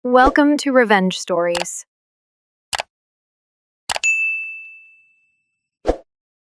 Welcome to Revenge Stories.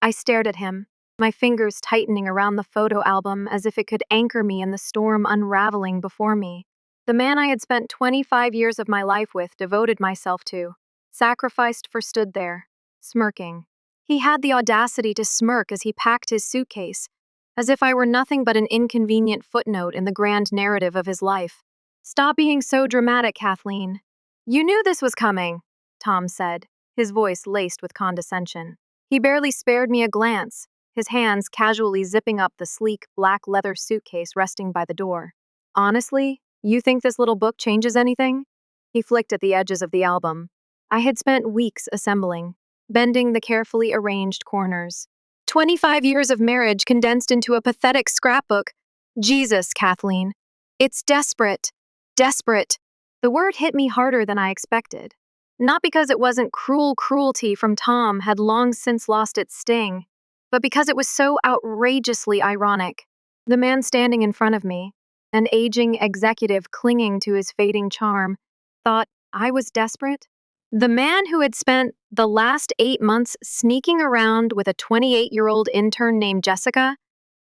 I stared at him, my fingers tightening around the photo album as if it could anchor me in the storm unraveling before me. The man I had spent 25 years of my life with, devoted myself to, sacrificed for, stood there, smirking. He had the audacity to smirk as he packed his suitcase, as if I were nothing but an inconvenient footnote in the grand narrative of his life. "Stop being so dramatic, Kathleen. You knew this was coming," Tom said, his voice laced with condescension. He barely spared me a glance, his hands casually zipping up the sleek, black leather suitcase resting by the door. "Honestly, you think this little book changes anything?" He flicked at the edges of the album. I had spent weeks assembling, bending the carefully arranged corners. 25 years of marriage condensed into a pathetic scrapbook. Jesus, Kathleen. It's desperate. Desperate. The word hit me harder than I expected. Not because it wasn't cruel cruelty from Tom had long since lost its sting, but because it was so outrageously ironic. The man standing in front of me, an aging executive clinging to his fading charm, thought I was desperate? The man who had spent the last 8 months sneaking around with a 28-year-old intern named Jessica,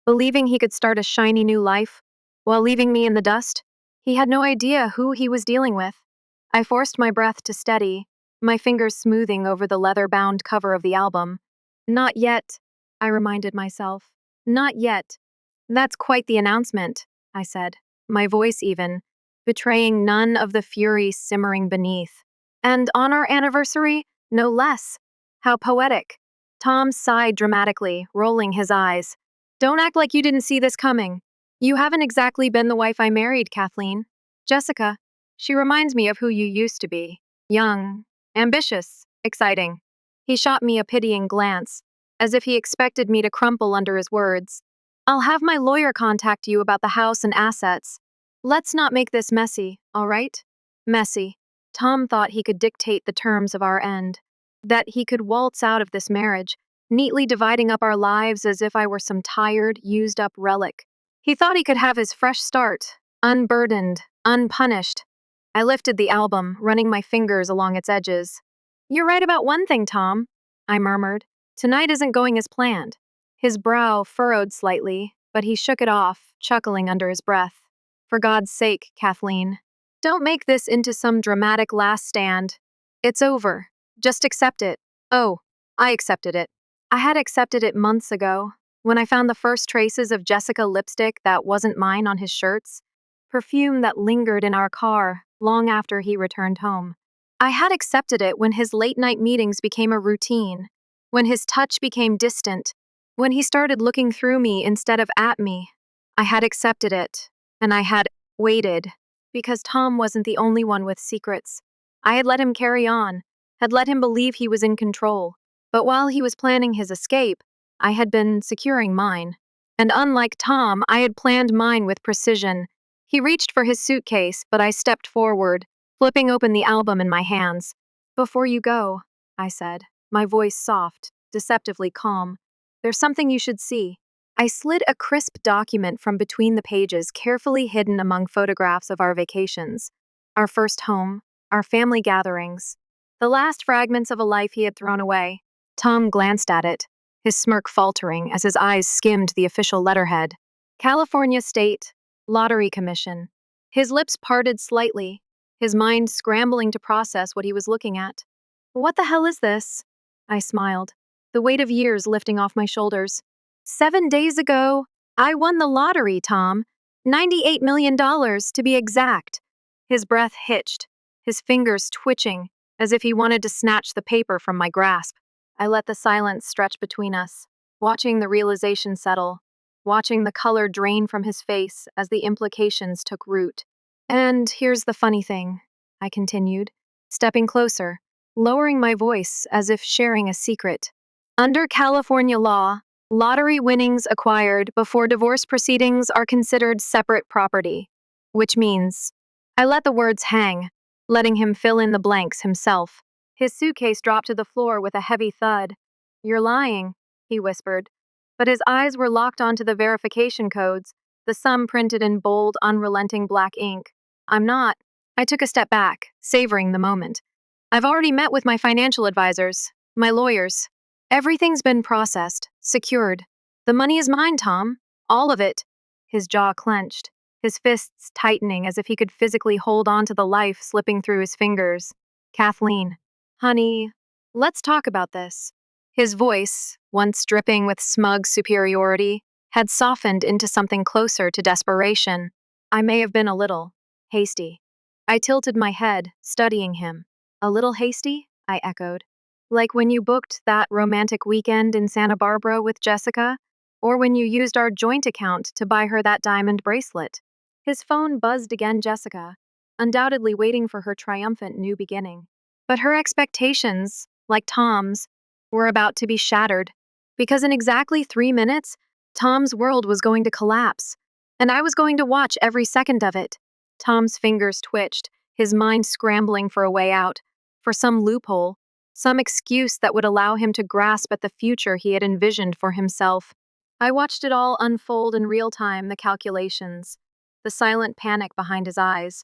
believing he could start a shiny new life, while leaving me in the dust? He had no idea who he was dealing with. I forced my breath to steady, my fingers smoothing over the leather-bound cover of the album. "Not yet," I reminded myself. "Not yet." "That's quite the announcement," I said, my voice even, betraying none of the fury simmering beneath. "And on our anniversary, no less. How poetic." Tom sighed dramatically, rolling his eyes. "Don't act like you didn't see this coming. You haven't exactly been the wife I married, Kathleen. Jessica, she reminds me of who you used to be. Young, ambitious, exciting." He shot me a pitying glance, as if he expected me to crumple under his words. "I'll have my lawyer contact you about the house and assets. Let's not make this messy, all right?" Messy. Tom thought he could dictate the terms of our end, that he could waltz out of this marriage, neatly dividing up our lives as if I were some tired, used-up relic. He thought he could have his fresh start, unburdened, unpunished. I lifted the album, running my fingers along its edges. "You're right about one thing, Tom," I murmured. "Tonight isn't going as planned." His brow furrowed slightly, but he shook it off, chuckling under his breath. "For God's sake, Kathleen, don't make this into some dramatic last stand. It's over. Just accept it." Oh, I accepted it. I had accepted it months ago, when I found the first traces of Jessica lipstick that wasn't mine on his shirts, perfume that lingered in our car long after he returned home. I had accepted it when his late-night meetings became a routine, when his touch became distant, when he started looking through me instead of at me. I had accepted it, and I had waited, because Tom wasn't the only one with secrets. I had let him carry on, had let him believe he was in control. But while he was planning his escape, I had been securing mine. And unlike Tom, I had planned mine with precision. He reached for his suitcase, but I stepped forward, flipping open the album in my hands. "Before you go," I said, my voice soft, deceptively calm, "there's something you should see." I slid a crisp document from between the pages, carefully hidden among photographs of our vacations, our first home, our family gatherings, the last fragments of a life he had thrown away. Tom glanced at it, his smirk faltering as his eyes skimmed the official letterhead. "California State Lottery Commission." His lips parted slightly, his mind scrambling to process what he was looking at. "What the hell is this?" I smiled, the weight of years lifting off my shoulders. 7 days ago, I won the lottery, Tom. $98 million to be exact." His breath hitched, his fingers twitching, as if he wanted to snatch the paper from my grasp. I let the silence stretch between us, watching the realization settle, watching the color drain from his face as the implications took root. "And here's the funny thing," I continued, stepping closer, lowering my voice as if sharing a secret. "Under California law, lottery winnings acquired before divorce proceedings are considered separate property, which means—" I let the words hang, letting him fill in the blanks himself. His suitcase dropped to the floor with a heavy thud. "You're lying," he whispered, but his eyes were locked onto the verification codes, the sum printed in bold, unrelenting black ink. "I'm not." I took a step back, savoring the moment. I've already met with my financial advisors, my lawyers. Everything's been processed, secured. The money is mine, Tom. All of it. His jaw clenched, his fists tightening as if he could physically hold on to the life slipping through his fingers. Kathleen, honey, let's talk about this. His voice, once dripping with smug superiority, had softened into something closer to desperation. I may have been a little hasty. I tilted my head, studying him. A little hasty? I echoed. Like when you booked that romantic weekend in Santa Barbara with Jessica? Or when you used our joint account to buy her that diamond bracelet? His phone buzzed again, Jessica, undoubtedly waiting for her triumphant new beginning. But her expectations, like Tom's, were about to be shattered. Because in exactly 3 minutes, Tom's world was going to collapse, and I was going to watch every second of it. Tom's fingers twitched, his mind scrambling for a way out, for some loophole, some excuse that would allow him to grasp at the future he had envisioned for himself. I watched it all unfold in real time, the calculations, the silent panic behind his eyes,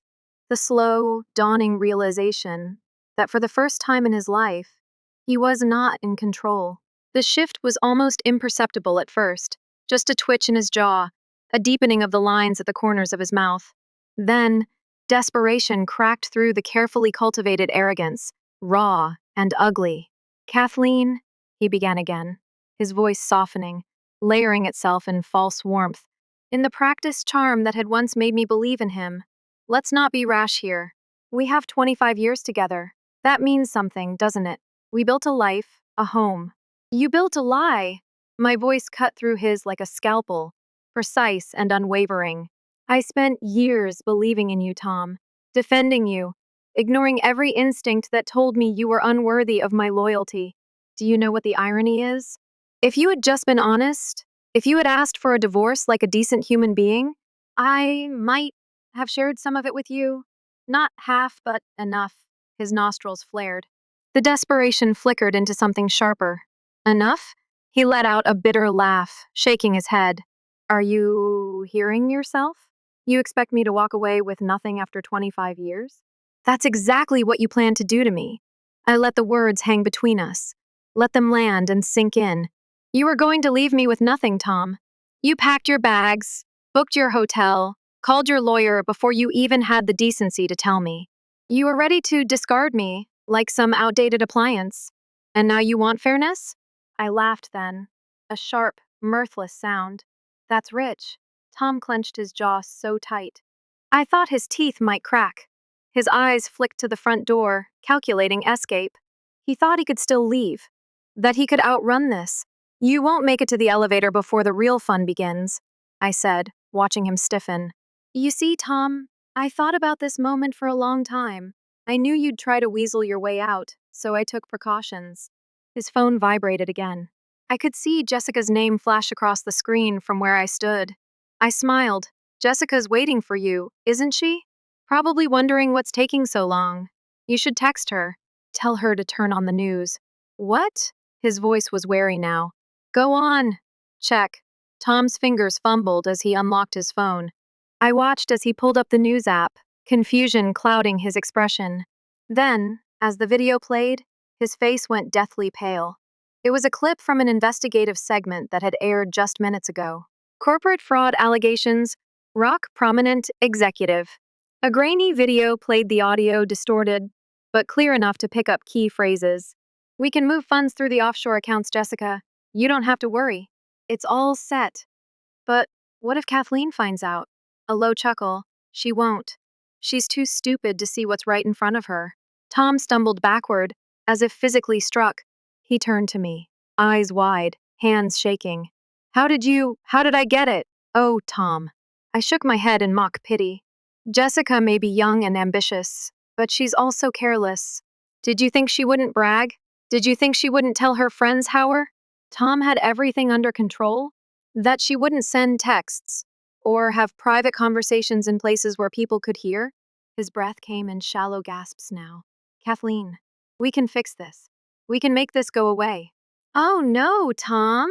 the slow, dawning realization that for the first time in his life, he was not in control. The shift was almost imperceptible at first, just a twitch in his jaw, a deepening of the lines at the corners of his mouth. Then, desperation cracked through the carefully cultivated arrogance, raw and ugly. Kathleen, he began again, his voice softening, layering itself in false warmth, in the practiced charm that had once made me believe in him. Let's not be rash here. We have 25 years together. That means something, doesn't it? We built a life, a home. You built a lie. My voice cut through his like a scalpel, precise and unwavering. I spent years believing in you, Tom, defending you, ignoring every instinct that told me you were unworthy of my loyalty. Do you know what the irony is? If you had just been honest, if you had asked for a divorce like a decent human being, I might have shared some of it with you. Not half, but enough. His nostrils flared. The desperation flickered into something sharper. Enough? He let out a bitter laugh, shaking his head. Are you hearing yourself? You expect me to walk away with nothing after 25 years? That's exactly what you plan to do to me. I let the words hang between us. Let them land and sink in. You were going to leave me with nothing, Tom. You packed your bags, booked your hotel, called your lawyer before you even had the decency to tell me. You were ready to discard me, like some outdated appliance. And now you want fairness? I laughed then, a sharp, mirthless sound. That's rich. Tom clenched his jaw so tight. I thought his teeth might crack. His eyes flicked to the front door, calculating escape. He thought he could still leave, that he could outrun this. You won't make it to the elevator before the real fun begins, I said, watching him stiffen. You see, Tom, I thought about this moment for a long time. I knew you'd try to weasel your way out, so I took precautions. His phone vibrated again. I could see Jessica's name flash across the screen from where I stood. I smiled. Jessica's waiting for you, isn't she? Probably wondering what's taking so long. You should text her. Tell her to turn on the news. What? His voice was wary now. Go on. Check. Tom's fingers fumbled as he unlocked his phone. I watched as he pulled up the news app, confusion clouding his expression. Then, as the video played, his face went deathly pale. It was a clip from an investigative segment that had aired just minutes ago. Corporate fraud allegations, rock prominent executive. A grainy video played the audio distorted, but clear enough to pick up key phrases. We can move funds through the offshore accounts, Jessica. You don't have to worry. It's all set. But what if Kathleen finds out? A low chuckle. She won't. She's too stupid to see what's right in front of her. Tom stumbled backward, as if physically struck. He turned to me, eyes wide, hands shaking. How did I get it? Oh, Tom. I shook my head in mock pity. Jessica may be young and ambitious, but she's also careless. Did you think she wouldn't brag? Did you think she wouldn't tell her friends how Tom had everything under control? That she wouldn't send texts, or have private conversations in places where people could hear? His breath came in shallow gasps now. Kathleen, we can fix this. We can make this go away. Oh no, Tom.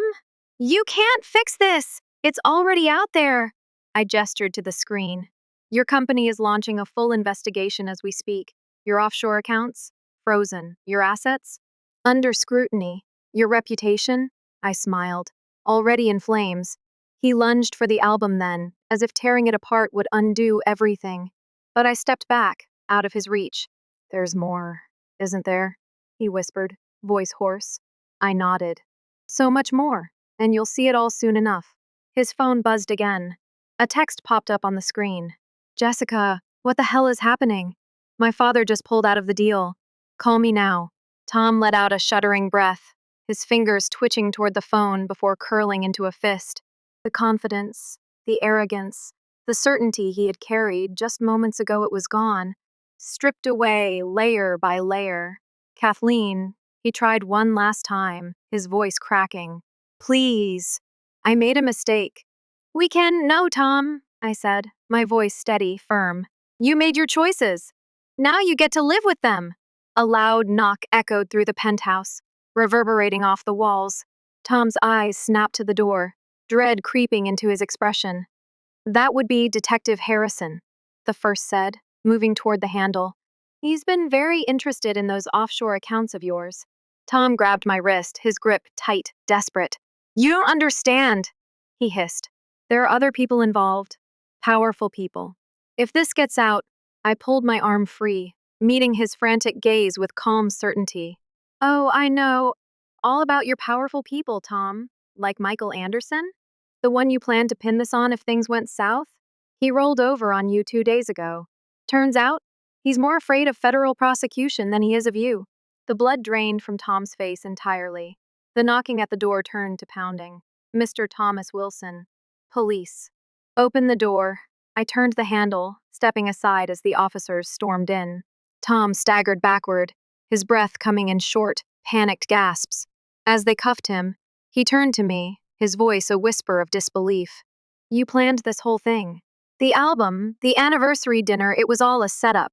You can't fix this. It's already out there. I gestured to the screen. Your company is launching a full investigation as we speak. Your offshore accounts? Frozen. Your assets? Under scrutiny. Your reputation? I smiled, already in flames. He lunged for the album then, as if tearing it apart would undo everything. But I stepped back, out of his reach. There's more, isn't there? He whispered, voice hoarse. I nodded. So much more, and you'll see it all soon enough. His phone buzzed again. A text popped up on the screen. Jessica, what the hell is happening? My father just pulled out of the deal. Call me now. Tom let out a shuddering breath, his fingers twitching toward the phone before curling into a fist. The confidence, the arrogance, the certainty he had carried just moments ago, it was gone, stripped away layer by layer. Kathleen, he tried one last time, his voice cracking. Please. I made a mistake. No, Tom, I said, my voice steady, firm. You made your choices. Now you get to live with them. A loud knock echoed through the penthouse, reverberating off the walls. Tom's eyes snapped to the door, dread creeping into his expression. That would be Detective Harrison, the first said, moving toward the handle. He's been very interested in those offshore accounts of yours. Tom grabbed my wrist, his grip tight, desperate. You don't understand, he hissed. There are other people involved, powerful people. If this gets out, I pulled my arm free, meeting his frantic gaze with calm certainty. Oh, I know all about your powerful people, Tom. Like Michael Anderson? The one you planned to pin this on if things went south? He rolled over on you 2 days ago. Turns out, he's more afraid of federal prosecution than he is of you. The blood drained from Tom's face entirely. The knocking at the door turned to pounding. Mr. Thomas Wilson. Police. Open the door. I turned the handle, stepping aside as the officers stormed in. Tom staggered backward, his breath coming in short, panicked gasps. As they cuffed him, he turned to me, his voice a whisper of disbelief. You planned this whole thing. The album, the anniversary dinner, it was all a setup.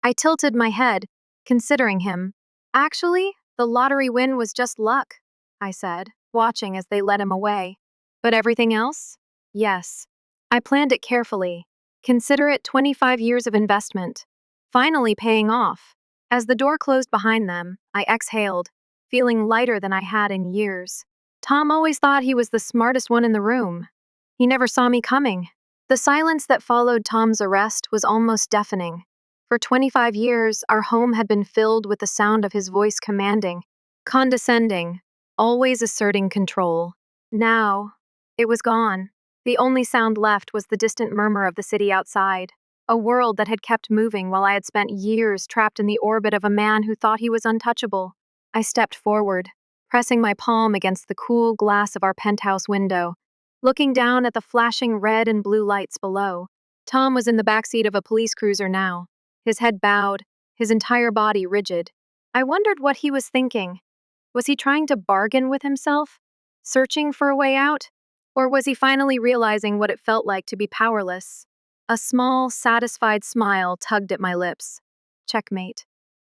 I tilted my head, considering him. Actually, the lottery win was just luck, I said, watching as they led him away. But everything else? Yes. I planned it carefully. Consider it 25 years of investment. Finally paying off. As the door closed behind them, I exhaled, feeling lighter than I had in years. Tom always thought he was the smartest one in the room. He never saw me coming. The silence that followed Tom's arrest was almost deafening. For 25 years, our home had been filled with the sound of his voice commanding, condescending, always asserting control. Now, it was gone. The only sound left was the distant murmur of the city outside, a world that had kept moving while I had spent years trapped in the orbit of a man who thought he was untouchable. I stepped forward, pressing my palm against the cool glass of our penthouse window, looking down at the flashing red and blue lights below. Tom was in the backseat of a police cruiser now, his head bowed, his entire body rigid. I wondered what he was thinking. Was he trying to bargain with himself, searching for a way out? Or was he finally realizing what it felt like to be powerless? A small, satisfied smile tugged at my lips. Checkmate.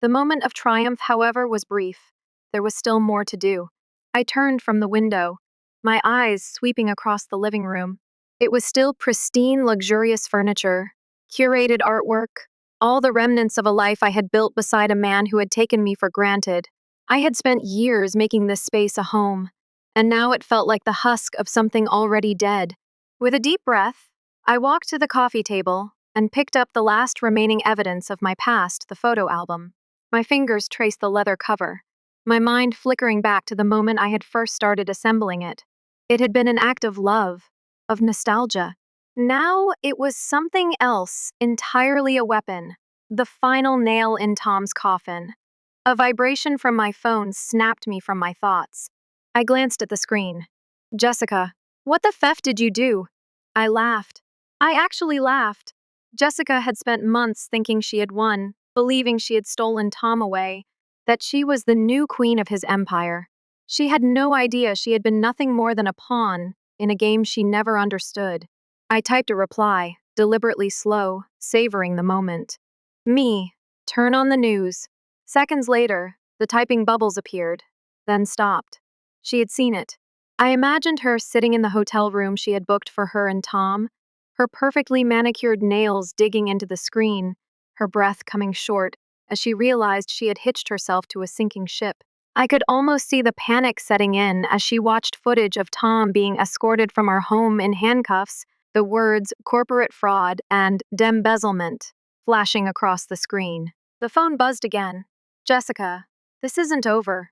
The moment of triumph, however, was brief. There was still more to do. I turned from the window, my eyes sweeping across the living room. It was still pristine, luxurious furniture, curated artwork, all the remnants of a life I had built beside a man who had taken me for granted. I had spent years making this space a home, and now it felt like the husk of something already dead. With a deep breath, I walked to the coffee table and picked up the last remaining evidence of my past, the photo album. My fingers traced the leather cover, my mind flickering back to the moment I had first started assembling it. It had been an act of love, of nostalgia. Now it was something else, entirely a weapon, the final nail in Tom's coffin. A vibration from my phone snapped me from my thoughts. I glanced at the screen. Jessica, what the f did you do? I laughed. I actually laughed. Jessica had spent months thinking she had won, believing she had stolen Tom away, that she was the new queen of his empire. She had no idea she had been nothing more than a pawn in a game she never understood. I typed a reply, deliberately slow, savoring the moment. Me, turn on the news. Seconds later, the typing bubbles appeared, then stopped. She had seen it. I imagined her sitting in the hotel room she had booked for her and Tom, her perfectly manicured nails digging into the screen, her breath coming short as she realized she had hitched herself to a sinking ship. I could almost see the panic setting in as she watched footage of Tom being escorted from our home in handcuffs, the words corporate fraud and embezzlement flashing across the screen. The phone buzzed again. Jessica, this isn't over.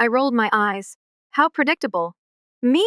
I rolled my eyes. How predictable. Me!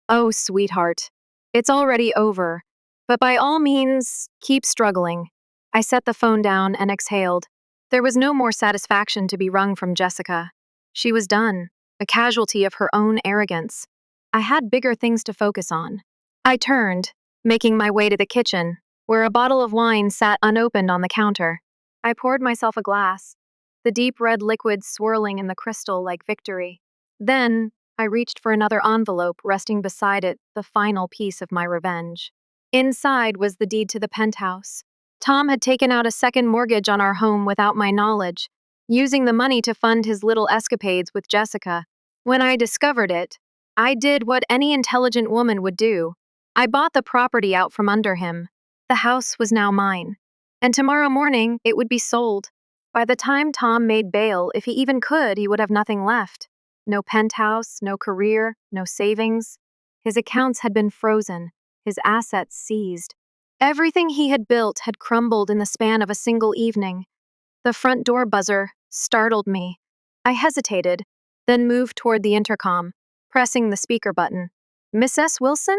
Oh, sweetheart. It's already over. But by all means, keep struggling. I set the phone down and exhaled. There was no more satisfaction to be wrung from Jessica. She was done, a casualty of her own arrogance. I had bigger things to focus on. I turned, making my way to the kitchen, where a bottle of wine sat unopened on the counter. I poured myself a glass, the deep red liquid swirling in the crystal like victory. Then, I reached for another envelope resting beside it, the final piece of my revenge. Inside was the deed to the penthouse. Tom had taken out a second mortgage on our home without my knowledge, using the money to fund his little escapades with Jessica. When I discovered it, I did what any intelligent woman would do. I bought the property out from under him. The house was now mine, and tomorrow morning it would be sold. By the time Tom made bail, if he even could, he would have nothing left. No penthouse, no career, no savings. His accounts had been frozen, his assets seized. Everything he had built had crumbled in the span of a single evening. The front door buzzer startled me. I hesitated, then moved toward the intercom, pressing the speaker button. Miss S. Wilson?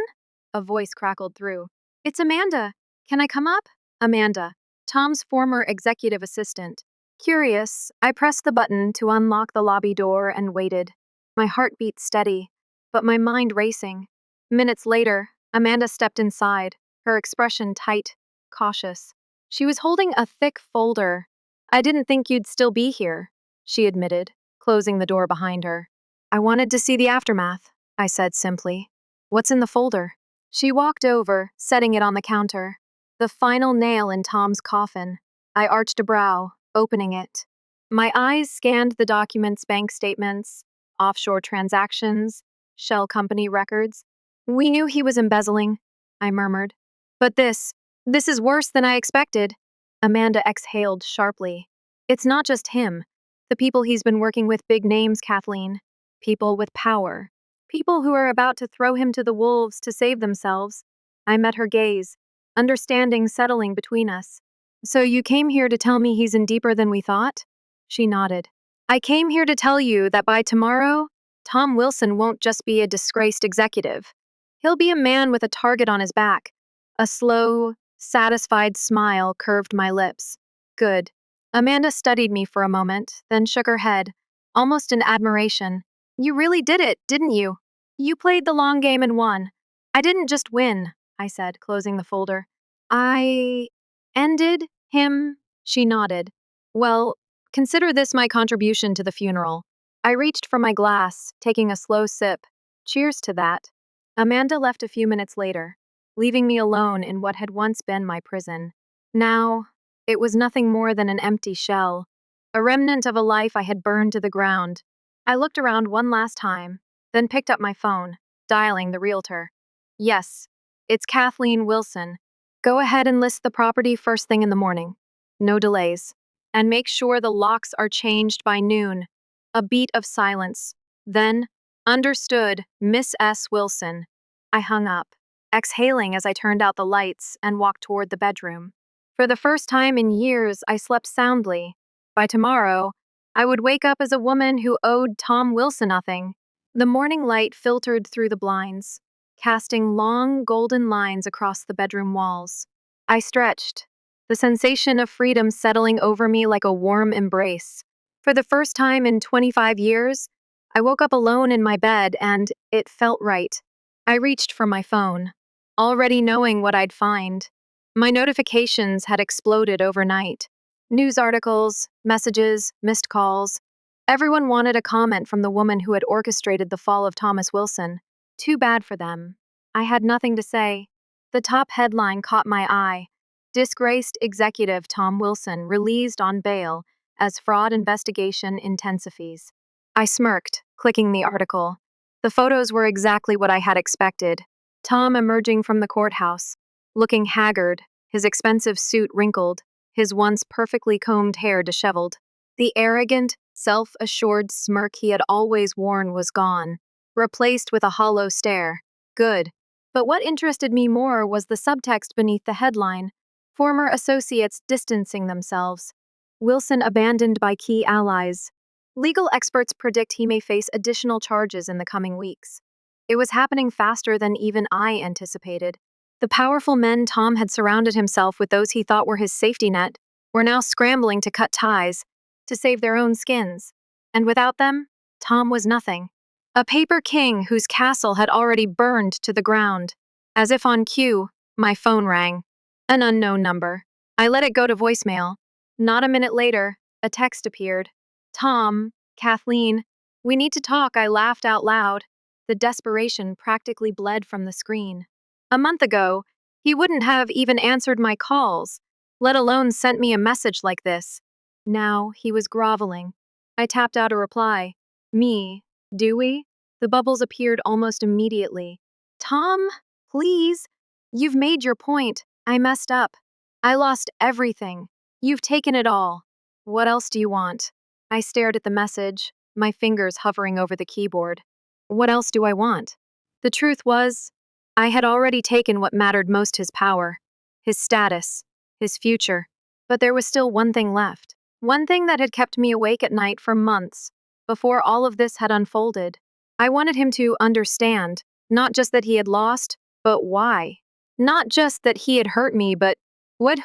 A voice crackled through. It's Amanda. Can I come up? Amanda, Tom's former executive assistant. Curious, I pressed the button to unlock the lobby door and waited. My heart beat steady, but my mind racing. Minutes later, Amanda stepped inside, her expression tight, cautious. She was holding a thick folder. I didn't think you'd still be here, she admitted, closing the door behind her. I wanted to see the aftermath, I said simply. What's in the folder? She walked over, setting it on the counter. The final nail in Tom's coffin. I arched a brow, opening it. My eyes scanned the document's bank statements, offshore transactions, shell company records. We knew he was embezzling, I murmured. But this is worse than I expected. Amanda exhaled sharply. It's not just him. The people he's been working with, big names, Kathleen. People with power. People who are about to throw him to the wolves to save themselves. I met her gaze, understanding settling between us. So you came here to tell me he's in deeper than we thought? She nodded. I came here to tell you that by tomorrow, Tom Wilson won't just be a disgraced executive. He'll be a man with a target on his back. A slow, satisfied smile curved my lips. Good. Amanda studied me for a moment, then shook her head, almost in admiration. You really did it, didn't you? You played the long game and won. I didn't just win, I said, closing the folder. I ended him, she nodded. Well, consider this my contribution to the funeral. I reached for my glass, taking a slow sip. Cheers to that. Amanda left a few minutes later, leaving me alone in what had once been my prison. Now, it was nothing more than an empty shell, a remnant of a life I had burned to the ground. I looked around one last time, then picked up my phone, dialing the realtor. Yes, it's Kathleen Wilson. Go ahead and list the property first thing in the morning. No delays. And make sure the locks are changed by noon. A beat of silence. Then, understood, Miss S. Wilson. I hung up, exhaling as I turned out the lights and walked toward the bedroom. For the first time in years, I slept soundly. By tomorrow, I would wake up as a woman who owed Tom Wilson nothing. The morning light filtered through the blinds, casting long, golden lines across the bedroom walls. I stretched, the sensation of freedom settling over me like a warm embrace. For the first time in 25 years, I woke up alone in my bed and it felt right. I reached for my phone, already knowing what I'd find. My notifications had exploded overnight. News articles, messages, missed calls. Everyone wanted a comment from the woman who had orchestrated the fall of Thomas Wilson. Too bad for them. I had nothing to say. The top headline caught my eye. Disgraced executive Tom Wilson released on bail as fraud investigation intensifies. I smirked, clicking the article. The photos were exactly what I had expected. Tom emerging from the courthouse, looking haggard, his expensive suit wrinkled, his once perfectly combed hair disheveled. The arrogant, self-assured smirk he had always worn was gone, replaced with a hollow stare. Good. But what interested me more was the subtext beneath the headline: former associates distancing themselves. Wilson abandoned by key allies. Legal experts predict he may face additional charges in the coming weeks. It was happening faster than even I anticipated. The powerful men Tom had surrounded himself with, those he thought were his safety net, were now scrambling to cut ties, to save their own skins. And without them, Tom was nothing. A paper king whose castle had already burned to the ground. As if on cue, my phone rang. An unknown number. I let it go to voicemail. Not a minute later, a text appeared. Tom, Kathleen, we need to talk. I laughed out loud. The desperation practically bled from the screen. A month ago, he wouldn't have even answered my calls, let alone sent me a message like this. Now he was groveling. I tapped out a reply. Me, do we? The bubbles appeared almost immediately. Tom, please. You've made your point. I messed up. I lost everything. You've taken it all. What else do you want? I stared at the message, my fingers hovering over the keyboard. What else do I want? The truth was, I had already taken what mattered most: his power, his status, his future. But there was still one thing left. One thing that had kept me awake at night for months, before all of this had unfolded. I wanted him to understand, not just that he had lost, but why. Not just that he had hurt me, but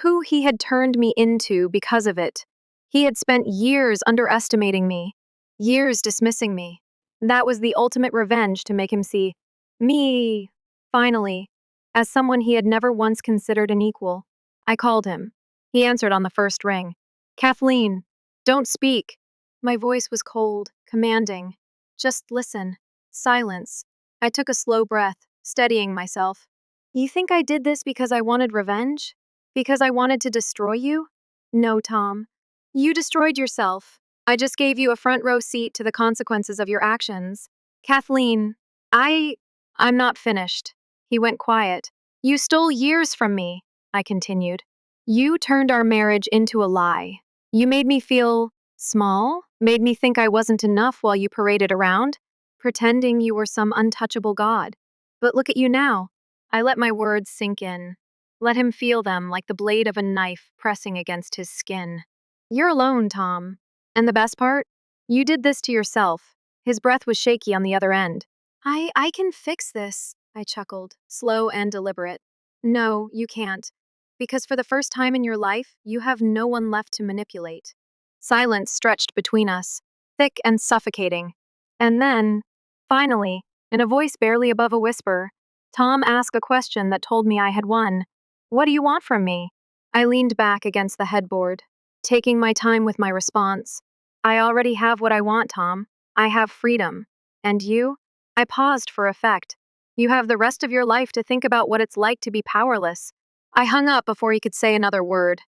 who he had turned me into because of it. He had spent years underestimating me, years dismissing me. That was the ultimate revenge, to make him see me, finally, as someone he had never once considered an equal. I called him. He answered on the first ring. Kathleen, don't speak. My voice was cold, commanding. Just listen. Silence. I took a slow breath, steadying myself. You think I did this because I wanted revenge? Because I wanted to destroy you? No, Tom. You destroyed yourself. I just gave you a front row seat to the consequences of your actions. Kathleen, I'm not finished. He went quiet. You stole years from me, I continued. You turned our marriage into a lie. You made me feel small, made me think I wasn't enough while you paraded around, pretending you were some untouchable god. But look at you now. I let my words sink in. Let him feel them like the blade of a knife pressing against his skin. You're alone, Tom. And the best part? You did this to yourself. His breath was shaky on the other end. I can fix this, I chuckled, slow and deliberate. No, you can't. Because for the first time in your life, you have no one left to manipulate. Silence stretched between us, thick and suffocating. And then, finally, in a voice barely above a whisper, Tom asked a question that told me I had won. What do you want from me? I leaned back against the headboard, taking my time with my response. I already have what I want, Tom. I have freedom. And you? I paused for effect. You have the rest of your life to think about what it's like to be powerless. I hung up before he could say another word.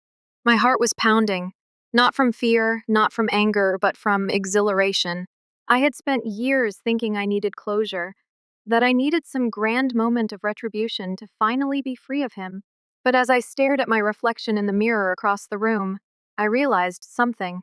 My heart was pounding, not from fear, not from anger, but from exhilaration. I had spent years thinking I needed closure, that I needed some grand moment of retribution to finally be free of him. But as I stared at my reflection in the mirror across the room, I realized something.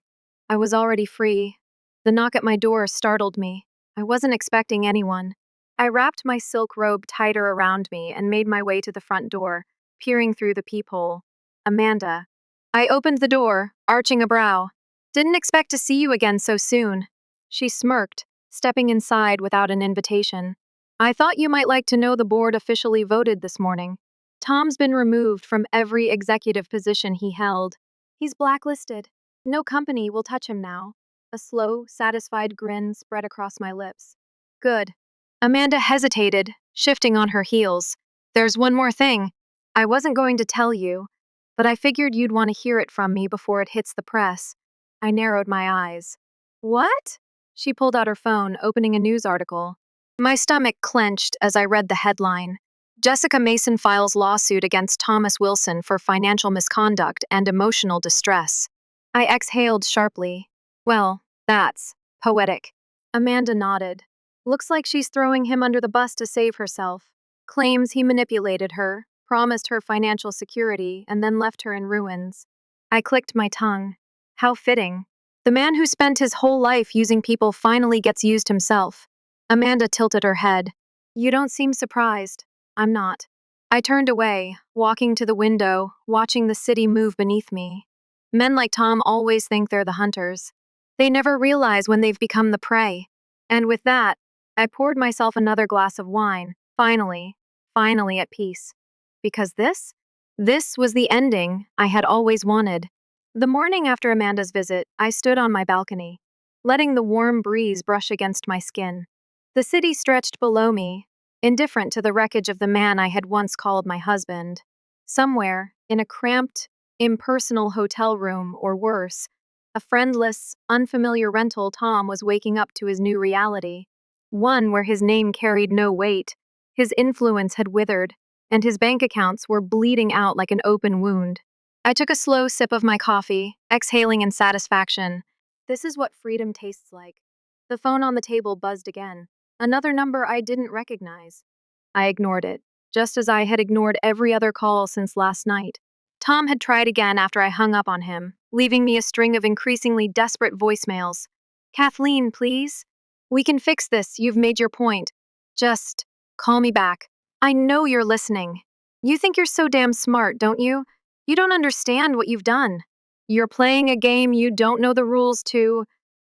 I was already free. The knock at my door startled me. I wasn't expecting anyone. I wrapped my silk robe tighter around me and made my way to the front door, peering through the peephole. Amanda. I opened the door, arching a brow. Didn't expect to see you again so soon. She smirked, stepping inside without an invitation. I thought you might like to know the board officially voted this morning. Tom's been removed from every executive position he held. He's blacklisted. No company will touch him now. A slow, satisfied grin spread across my lips. Good. Amanda hesitated, shifting on her heels. There's one more thing. I wasn't going to tell you, but I figured you'd want to hear it from me before it hits the press. I narrowed my eyes. What? She pulled out her phone, opening a news article. My stomach clenched as I read the headline. Jessica Mason files lawsuit against Thomas Wilson for financial misconduct and emotional distress. I exhaled sharply. Well, that's poetic. Amanda nodded. Looks like she's throwing him under the bus to save herself. Claims he manipulated her, promised her financial security, and then left her in ruins. I clicked my tongue. How fitting. The man who spent his whole life using people finally gets used himself. Amanda tilted her head. You don't seem surprised. I'm not. I turned away, walking to the window, watching the city move beneath me. Men like Tom always think they're the hunters. They never realize when they've become the prey. And with that, I poured myself another glass of wine, finally at peace. Because this was the ending I had always wanted. The morning after Amanda's visit, I stood on my balcony, letting the warm breeze brush against my skin. The city stretched below me, indifferent to the wreckage of the man I had once called my husband. Somewhere, in a cramped, impersonal hotel room, or worse, a friendless, unfamiliar rental, Tom was waking up to his new reality. One where his name carried no weight, his influence had withered, and his bank accounts were bleeding out like an open wound. I took a slow sip of my coffee, exhaling in satisfaction. This is what freedom tastes like. The phone on the table buzzed again. Another number I didn't recognize. I ignored it, just as I had ignored every other call since last night. Tom had tried again after I hung up on him, leaving me a string of increasingly desperate voicemails. Kathleen, please? We can fix this, you've made your point. Just call me back. I know you're listening. You think you're so damn smart, don't you? You don't understand what you've done. You're playing a game you don't know the rules to.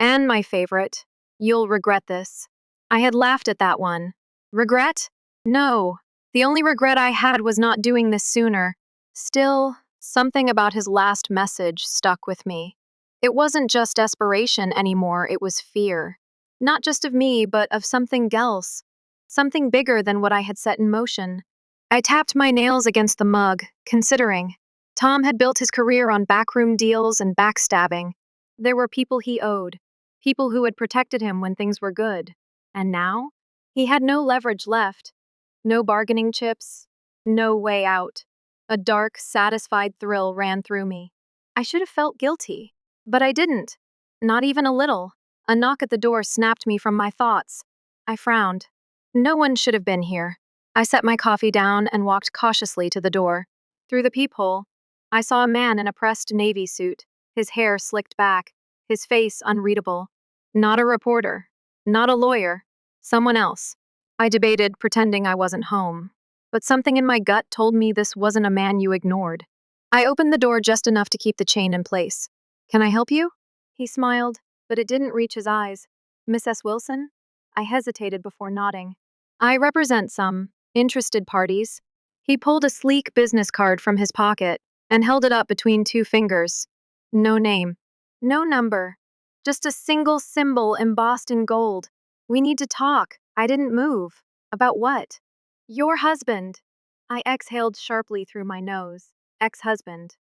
And my favorite, you'll regret this. I had laughed at that one. Regret? No. The only regret I had was not doing this sooner. Still, something about his last message stuck with me. It wasn't just desperation anymore, it was fear. Not just of me, but of something else. Something bigger than what I had set in motion. I tapped my nails against the mug, considering. Tom had built his career on backroom deals and backstabbing. There were people he owed, people who had protected him when things were good. And now? He had no leverage left, no bargaining chips, no way out. A dark, satisfied thrill ran through me. I should have felt guilty, but I didn't. Not even a little. A knock at the door snapped me from my thoughts. I frowned. No one should have been here. I set my coffee down and walked cautiously to the door. Through the peephole, I saw a man in a pressed navy suit, his hair slicked back, his face unreadable. Not a reporter. Not a lawyer. Someone else. I debated, pretending I wasn't home. But something in my gut told me this wasn't a man you ignored. I opened the door just enough to keep the chain in place. Can I help you? He smiled, but it didn't reach his eyes. Miss S. Wilson? I hesitated before nodding. I represent some interested parties. He pulled a sleek business card from his pocket and held it up between two fingers. No name. No number. Just a single symbol embossed in gold. We need to talk. I didn't move. About what? Your husband. I exhaled sharply through my nose. Ex-husband.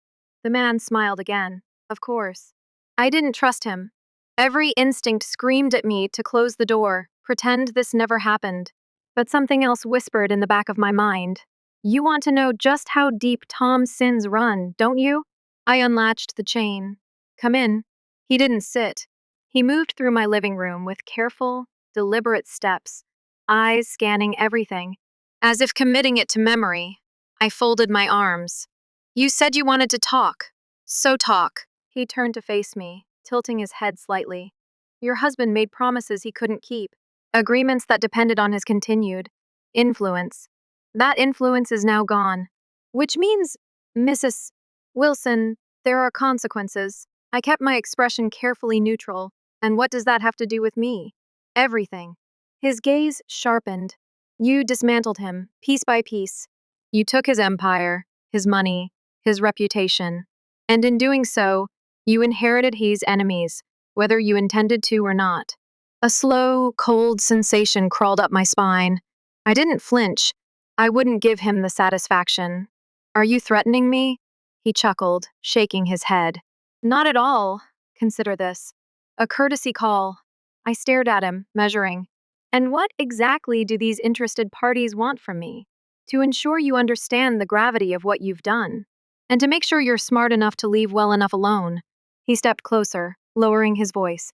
The man smiled again. Of course. I didn't trust him. Every instinct screamed at me to close the door, pretend this never happened. But something else whispered in the back of my mind. You want to know just how deep Tom's sins run, don't you? I unlatched the chain. Come in. He didn't sit. He moved through my living room with careful, deliberate steps, eyes scanning everything, as if committing it to memory. I folded my arms. You said you wanted to talk. So talk. He turned to face me, tilting his head slightly. Your husband made promises he couldn't keep, agreements that depended on his continued influence. That influence is now gone. Which means, Mrs. Wilson, there are consequences. I kept my expression carefully neutral. And what does that have to do with me? Everything. His gaze sharpened. You dismantled him, piece by piece. You took his empire, his money, his reputation. And in doing so, you inherited his enemies, whether you intended to or not. A slow, cold sensation crawled up my spine. I didn't flinch. I wouldn't give him the satisfaction. Are you threatening me? He chuckled, shaking his head. Not at all. Consider this. A courtesy call. I stared at him, measuring. And what exactly do these interested parties want from me? To ensure you understand the gravity of what you've done. And to make sure you're smart enough to leave well enough alone. He stepped closer, lowering his voice.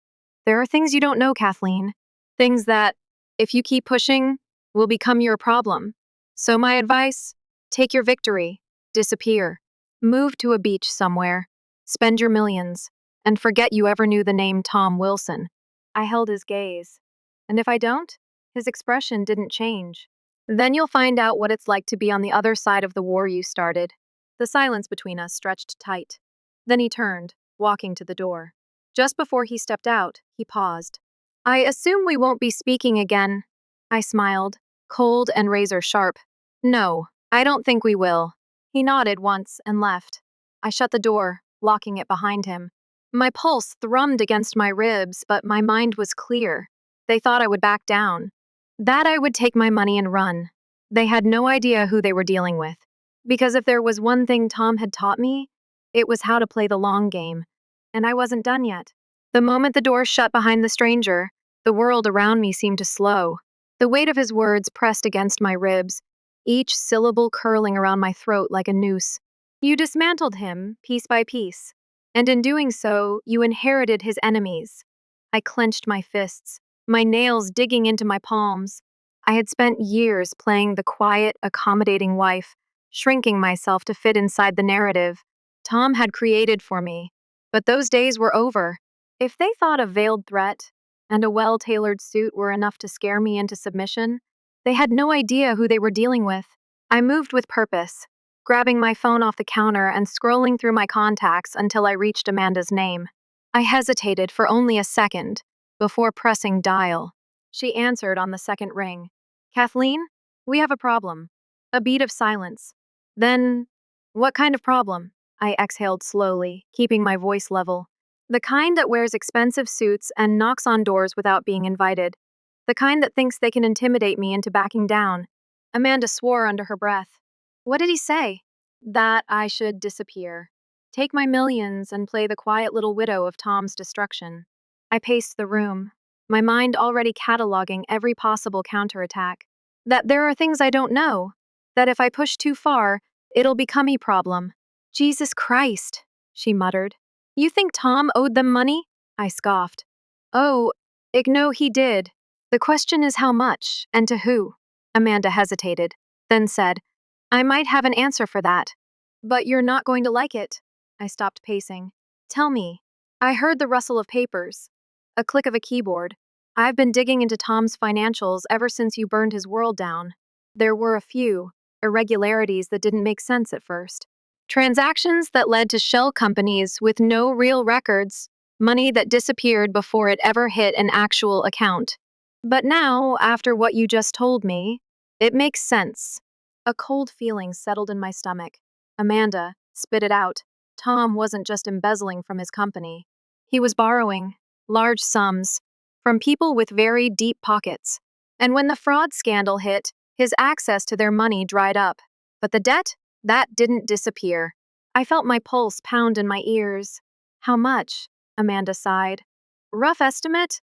There are things you don't know, Kathleen. Things that, if you keep pushing, will become your problem. So my advice? Take your victory, disappear, move to a beach somewhere, spend your millions, and forget you ever knew the name Tom Wilson. I held his gaze. And if I don't? His expression didn't change. Then you'll find out what it's like to be on the other side of the war you started. The silence between us stretched tight. Then he turned, walking to the door. Just before he stepped out, he paused. I assume we won't be speaking again. I smiled, cold and razor sharp. No, I don't think we will. He nodded once and left. I shut the door, locking it behind him. My pulse thrummed against my ribs, but my mind was clear. They thought I would back down. That I would take my money and run. They had no idea who they were dealing with. Because if there was one thing Tom had taught me, it was how to play the long game. And I wasn't done yet. The moment the door shut behind the stranger, the world around me seemed to slow. The weight of his words pressed against my ribs, each syllable curling around my throat like a noose. You dismantled him, piece by piece. And in doing so, you inherited his enemies. I clenched my fists, my nails digging into my palms. I had spent years playing the quiet, accommodating wife, shrinking myself to fit inside the narrative Tom had created for me. But those days were over. If they thought a veiled threat and a well-tailored suit were enough to scare me into submission, they had no idea who they were dealing with. I moved with purpose, grabbing my phone off the counter and scrolling through my contacts until I reached Amanda's name. I hesitated for only a second before pressing dial. She answered on the second ring. Kathleen, we have a problem. A beat of silence. Then, what kind of problem? I exhaled slowly, keeping my voice level. The kind that wears expensive suits and knocks on doors without being invited. The kind that thinks they can intimidate me into backing down. Amanda swore under her breath. What did he say? That I should disappear. Take my millions and play the quiet little widow of Tom's destruction. I paced the room, my mind already cataloging every possible counterattack. That there are things I don't know. That if I push too far, it'll become a problem. Jesus Christ, she muttered. You think Tom owed them money? I scoffed. Oh, no, he did. The question is how much, and to who? Amanda hesitated, then said, I might have an answer for that. But you're not going to like it. I stopped pacing. Tell me. I heard the rustle of papers. A click of a keyboard. I've been digging into Tom's financials ever since you burned his world down. There were a few irregularities that didn't make sense at first. Transactions that led to shell companies with no real records, money that disappeared before it ever hit an actual account. But now, after what you just told me, it makes sense. A cold feeling settled in my stomach. Amanda, spit it out. Tom wasn't just embezzling from his company. He was borrowing large sums from people with very deep pockets. And when the fraud scandal hit, his access to their money dried up. But the debt? That didn't disappear. I felt my pulse pound in my ears. How much? Amanda sighed. Rough estimate?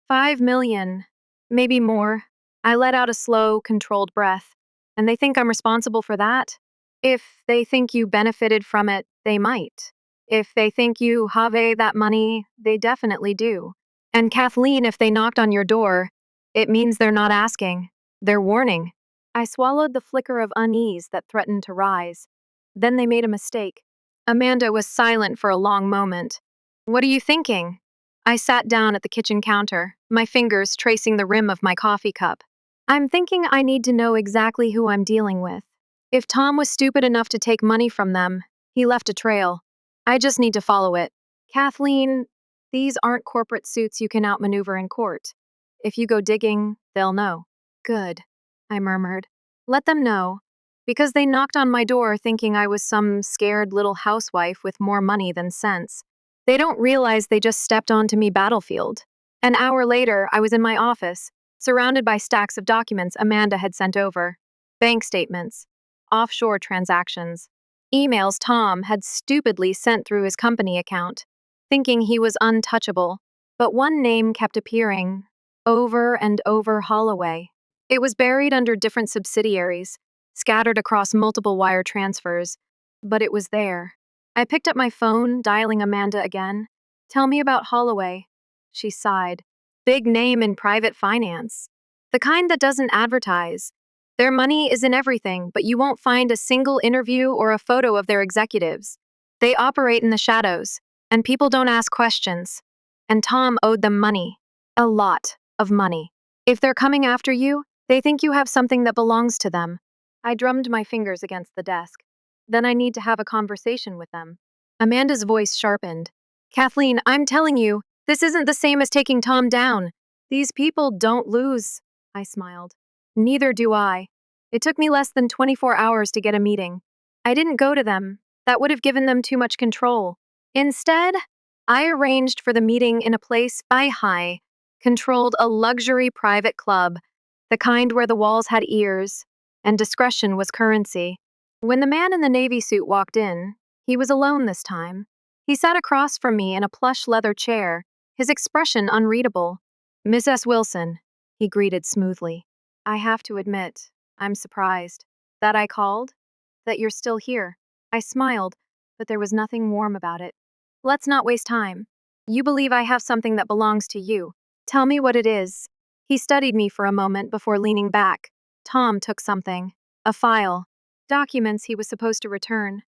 5 million. Maybe more. I let out a slow, controlled breath. And they think I'm responsible for that? If they think you benefited from it, they might. If they think you have that money, they definitely do. And Kathleen, if they knocked on your door, it means they're not asking. They're warning. I swallowed the flicker of unease that threatened to rise. Then they made a mistake. Amanda was silent for a long moment. What are you thinking? I sat down at the kitchen counter, my fingers tracing the rim of my coffee cup. I'm thinking I need to know exactly who I'm dealing with. If Tom was stupid enough to take money from them, he left a trail. I just need to follow it. Kathleen, these aren't corporate suits you can outmaneuver in court. If you go digging, they'll know. Good, I murmured. Let them know. Because they knocked on my door thinking I was some scared little housewife with more money than sense. They don't realize they just stepped onto me battlefield. An hour later, I was in my office, surrounded by stacks of documents Amanda had sent over. Bank statements, offshore transactions, emails Tom had stupidly sent through his company account, thinking he was untouchable. But one name kept appearing, over and over Holloway. It was buried under different subsidiaries, scattered across multiple wire transfers, but it was there. I picked up my phone, dialing Amanda again. Tell me about Holloway. She sighed. Big name in private finance. The kind that doesn't advertise. Their money is in everything, but you won't find a single interview or a photo of their executives. They operate in the shadows, and people don't ask questions. And Tom owed them money. A lot of money. If they're coming after you, they think you have something that belongs to them. I drummed my fingers against the desk. Then I need to have a conversation with them. Amanda's voice sharpened. Kathleen, I'm telling you, this isn't the same as taking Tom down. These people don't lose. I smiled. Neither do I. It took me less than 24 hours to get a meeting. I didn't go to them. That would have given them too much control. Instead, I arranged for the meeting in a place I controlled, a luxury private club, the kind where the walls had ears, and discretion was currency. When the man in the navy suit walked in, he was alone this time. He sat across from me in a plush leather chair, his expression unreadable. Miss S. Wilson, he greeted smoothly. I have to admit, I'm surprised. That I called? That you're still here. I smiled, but there was nothing warm about it. Let's not waste time. You believe I have something that belongs to you. Tell me what it is. He studied me for a moment before leaning back. Tom took something. A file. Documents he was supposed to return.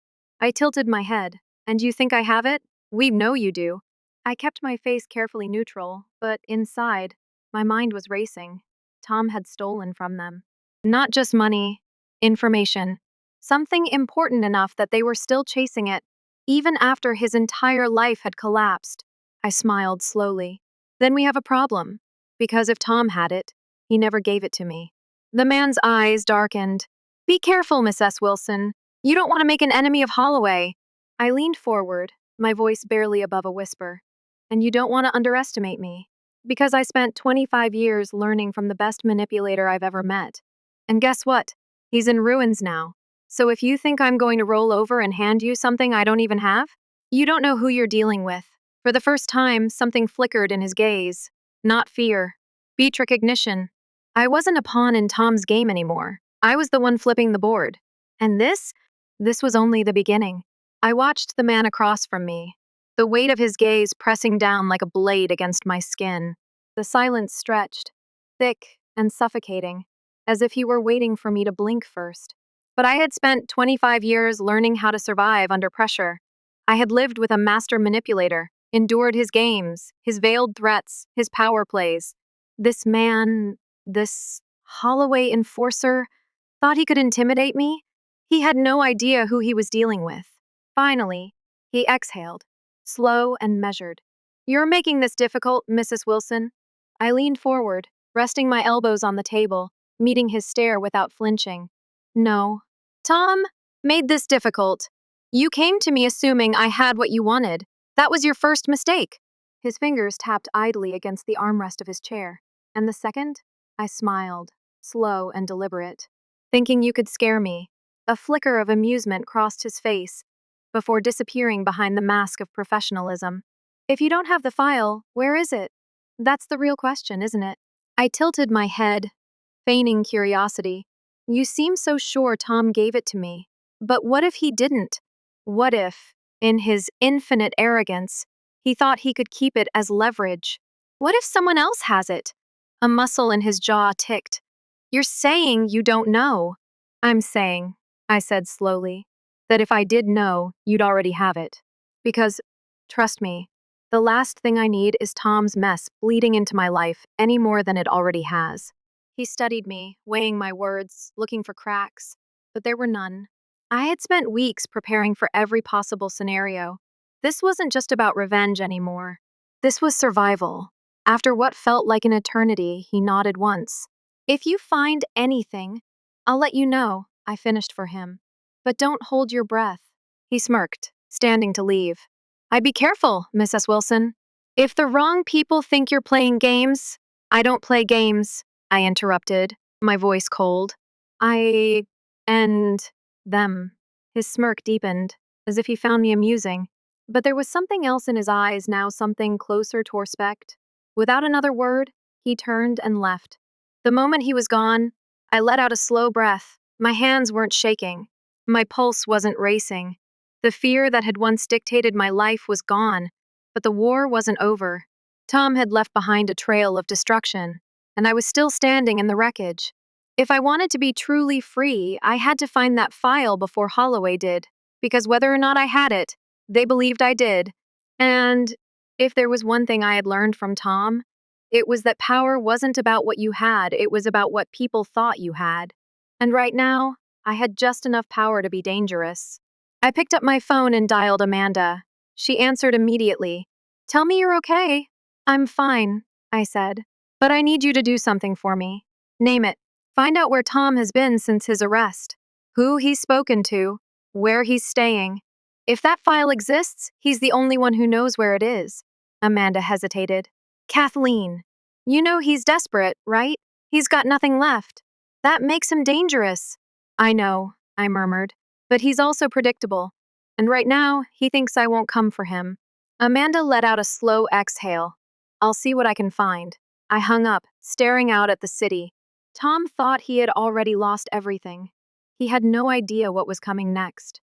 I tilted my head. And you think I have it? We know you do. I kept my face carefully neutral, but inside, my mind was racing. Tom had stolen from them. Not just money, information. Something important enough that they were still chasing it, even after his entire life had collapsed. I smiled slowly. Then we have a problem. Because if Tom had it, he never gave it to me. The man's eyes darkened. Be careful, Miss S. Wilson. You don't want to make an enemy of Holloway. I leaned forward, my voice barely above a whisper. And you don't want to underestimate me. Because I spent 25 years learning from the best manipulator I've ever met. And guess what? He's in ruins now. So if you think I'm going to roll over and hand you something I don't even have, you don't know who you're dealing with. For the first time, something flickered in his gaze. Not fear. Beat recognition. I wasn't a pawn in Tom's game anymore. I was the one flipping the board. And this was only the beginning. I watched the man across from me, the weight of his gaze pressing down like a blade against my skin. The silence stretched, thick and suffocating, as if he were waiting for me to blink first. But I had spent 25 years learning how to survive under pressure. I had lived with a master manipulator, endured his games, his veiled threats, his power plays. This man, this Holloway enforcer, thought he could intimidate me? He had no idea who he was dealing with. Finally, he exhaled, slow and measured. You're making this difficult, Mrs. Wilson. I leaned forward, resting my elbows on the table, meeting his stare without flinching. No. Tom made this difficult. You came to me assuming I had what you wanted. That was your first mistake. His fingers tapped idly against the armrest of his chair. And the second? I smiled, slow and deliberate, thinking you could scare me. A flicker of amusement crossed his face before disappearing behind the mask of professionalism. If you don't have the file, where is it? That's the real question, isn't it? I tilted my head, feigning curiosity. You seem so sure Tom gave it to me. But what if he didn't? What if, in his infinite arrogance, he thought he could keep it as leverage? What if someone else has it? A muscle in his jaw ticked. You're saying you don't know. I'm saying, I said slowly, that if I did know, you'd already have it. Because, trust me, the last thing I need is Tom's mess bleeding into my life any more than it already has. He studied me, weighing my words, looking for cracks, but there were none. I had spent weeks preparing for every possible scenario. This wasn't just about revenge anymore. This was survival. After what felt like an eternity, he nodded once. If you find anything, I'll let you know, I finished for him. But don't hold your breath. He smirked, standing to leave. I'd be careful, Mrs. Wilson. If the wrong people think you're playing games, I don't play games, I interrupted, my voice cold. And them. His smirk deepened, as if he found me amusing. But there was something else in his eyes now, something closer to respect. Without another word, he turned and left. The moment he was gone, I let out a slow breath. My hands weren't shaking. My pulse wasn't racing. The fear that had once dictated my life was gone, but the war wasn't over. Tom had left behind a trail of destruction, and I was still standing in the wreckage. If I wanted to be truly free, I had to find that file before Holloway did, because whether or not I had it, they believed I did. And if there was one thing I had learned from Tom, it was that power wasn't about what you had, it was about what people thought you had. And right now, I had just enough power to be dangerous. I picked up my phone and dialed Amanda. She answered immediately. "Tell me you're okay." "I'm fine," I said. "But I need you to do something for me." "Name it." "Find out where Tom has been since his arrest, who he's spoken to, where he's staying. If that file exists, he's the only one who knows where it is." Amanda hesitated. "Kathleen, you know he's desperate, right? He's got nothing left. That makes him dangerous." "I know," I murmured, "but he's also predictable. And right now, he thinks I won't come for him." Amanda let out a slow exhale. "I'll see what I can find." I hung up, staring out at the city. Tom thought he had already lost everything. He had no idea what was coming next.